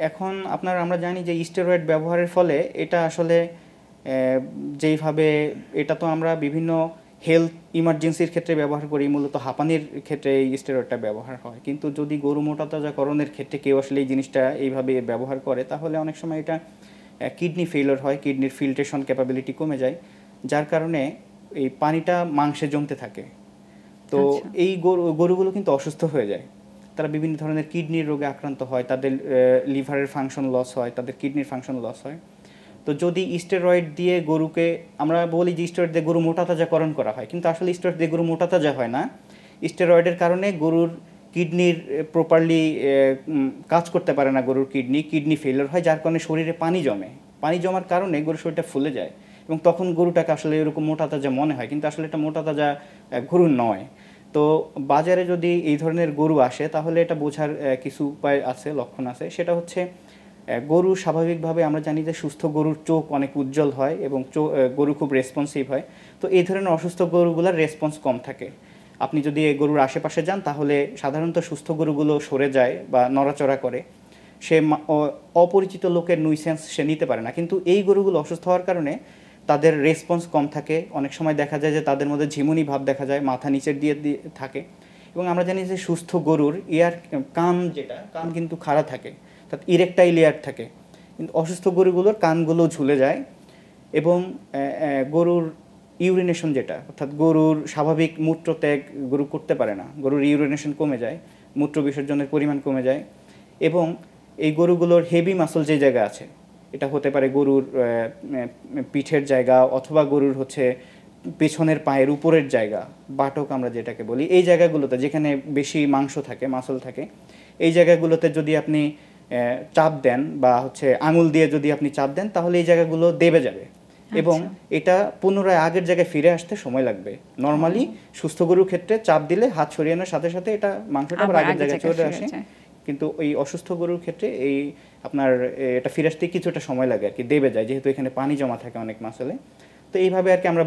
এখন আমরা জানি যে স্টেরয়েড ব্যবহারের ফলে এটা আসলে যেইভাবে এটা তো আমরা বিভিন্ন হেলথ ইমার্জেন্সির ক্ষেত্রে ব্যবহার করি, মূলত হাঁপানির ক্ষেত্রে এই স্টেরয়েডটা ব্যবহার হয়। কিন্তু যদি গরু মোটাতাজাকরণের ক্ষেত্রে কেউ আসলে এই জিনিসটা এইভাবে ব্যবহার করে, তাহলে অনেক সময় এটা কিডনি ফেইলিওর হয়, কিডনির ফিল্ট্রেশন ক্যাপাবিলিটি কমে যায়, যার কারণে এই পানিটা মাংসে জমতে থাকে। তো আচ্ছা। এই গরুগুলো কিন্তু অসুস্থ হয়ে যায়, তারা বিভিন্ন ধরনের কিডনির রোগে আক্রান্ত হয়, তাদের লিভারের ফাংশন লস হয়, তাদের কিডনির ফাংশন লস হয়। তো যদি স্টেরয়েড দিয়ে গরুকে, আমরা বলি যে স্টেরয়েড দিয়ে গরু মোটাতাজাকরণ করা হয়, কিন্তু আসলে স্টেরয়েড দিয়ে গরু মোটাতাজা হয় না। স্টেরয়েডের কারণে গরুর কিডনির প্রপারলি কাজ করতে পারে না, গরুর কিডনি ফেলিওর হয়, যার কারণে শরীরে পানি জমে। পানি জমার কারণে গরুর শরীরটা ফুলে যায়, এবং তখন গরুটাকে আসলে এরকম মোটাতাজা মনে হয়, কিন্তু আসলে এটা মোটাতাজা গরু নয়। তো বাজারে যদি এই ধরনের গরু আসে, তাহলে এটা বোঝার কিছু উপায় আছে, লক্ষণ আছে। সেটা হচ্ছে গরু স্বাভাবিকভাবে, আমরা জানি যে সুস্থ গরুর চোখ অনেক উজ্জ্বল হয় এবং গরু খুব রেসপন্সিভ হয়। তো এই ধরনের অসুস্থ গরুগুলোর রেসপন্স কম থাকে। আপনি যদি এই গরুর আশেপাশে যান, তাহলে সাধারণত সুস্থ গরুগুলো সরে যায় বা নড়াচড়া করে, সে অপরিচিত লোকের নুইসেন্স সে নিতে পারে না। কিন্তু এই গরুগুলো অসুস্থ হওয়ার কারণে তাদের রেসপন্স কম থাকে। অনেক সময় দেখা যায় যে তাদের মধ্যে ঝিমুনি ভাব দেখা যায়, মাথা নিচের দিয়ে থাকে। এবং আমরা জানি যে সুস্থ গরুর কান কিন্তু খাড়া থাকে, অর্থাৎ ইরেকটাইল এয়ার থাকে। কিন্তু অসুস্থ গরুগুলোর কানগুলো ঝুলে যায়, এবং গরুর ইউরিনেশন যেটা, অর্থাৎ গরুর স্বাভাবিক মূত্রত্যাগ গরু করতে পারে না, গরুর ইউরিনেশন কমে যায়, মূত্র বিসর্জনের পরিমাণ কমে যায়। এবং এই গরুগুলোর হেভি মাসল যে জায়গা আছে, এটা হতে পারে গরুর পিঠের জায়গা, অথবা গরুর হচ্ছে পেছনের পায়ের উপরের জায়গা, বাটক আমরা যেটাকে বলি, এই জায়গাগুলোতে যেখানে বেশি মাংস থাকে, মাসল থাকে, এই জায়গাগুলোতে যদি আপনি চাপ দেন বা হচ্ছে আঙুল দিয়ে যদি আপনি চাপ দেন, তাহলে এই জায়গাগুলো দেবে যাবে, এবং এটা পুনরায় আগের জায়গায় ফিরে আসতে সময় লাগবে। নর্মালি সুস্থ গরুর ক্ষেত্রে চাপ দিলে হাত সরিয়ানোর সাথে সাথে এটা মাংসটা আবার আগের জায়গায় চলে আসে। কিন্তু এই অসুস্থ গরুর ক্ষেত্রে এই এটা ফিরে আসতে কিছুটা সময় লাগে আর কি, দেবে যায়, যেহেতু এখানে পানি জমা থাকে অনেক মাসলে। তো এইভাবে আর কি আমরা